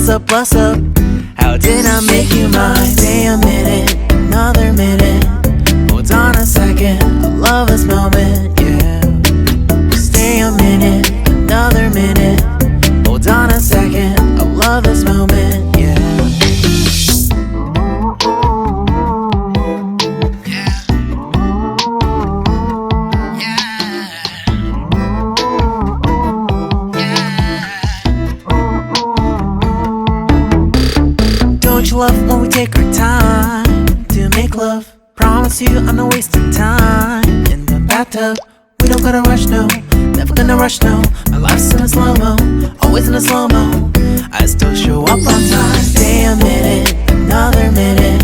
Plus up. How did I make you mine? Stay a minute, another minute. Hold on a second, I love this moment, yeah. Stay a minute, another minute. Hold on a second, I love this moment, yeah. Don't you love when we take our time to make love? Promise you I'm not wasting time in the bathtub. We don't gotta rush, no, never gonna rush, no. My life's in a slow-mo, always in a slow-mo. I still show up on time. Stay a minute, another minute.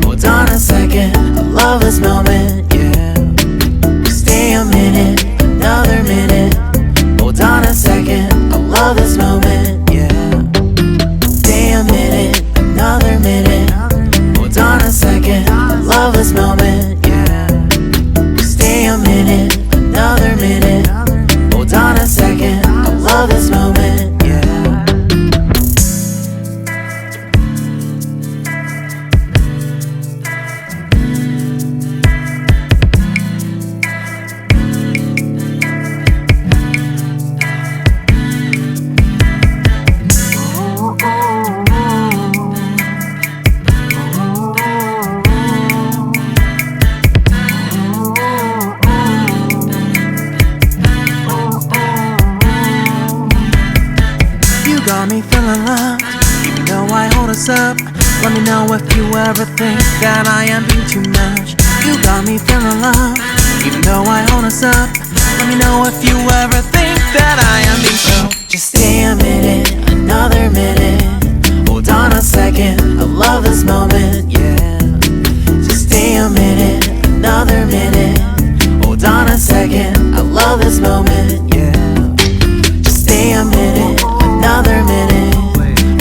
Hold on a second, I love this moment, yeah. Stay a minute, another minute. Hold on a second, I love this moment, yeah. Stay a minute, another minute. Hold on a second, I love this moment, yeah. Stay a minute, another minute. Hold on a second, I love this moment, yeah. Got me feeling loved, even though I hold us up. Let me know if you ever think that I am being too much. You got me feeling loved, even though I hold us up. Let me know if you ever think that I am being so. Just stay a minute, another minute. Hold on a second, I love this moment, yeah. Just stay a minute, another minute. Hold on a second, I love this moment, yeah. Just stay a minute, another minute.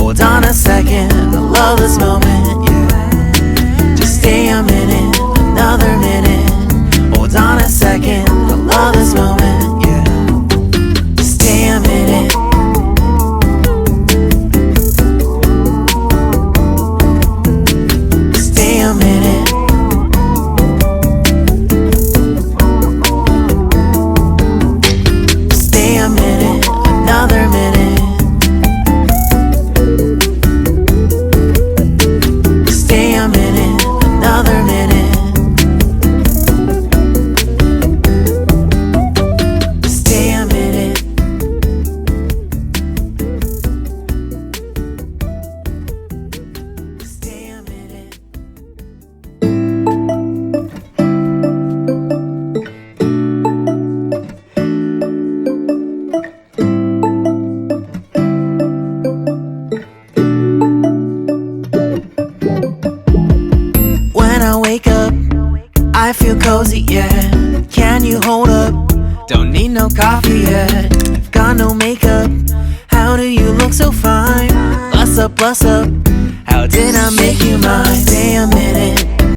Hold on a second, I love this moment, yeah. Just stay a minute, another minute. Hold on a second, I love this moment, yeah. Just stay a minute. Stay a minute. Stay a minute, another minute. Stay a minute, another minute. Stay a minute. Stay a minute. When I wake up, I feel cozy, yeah. Can you hold up? Don't need no coffee yet. I've got no makeup. How do you look so fine? Plus up, plus up. How did I make you mine?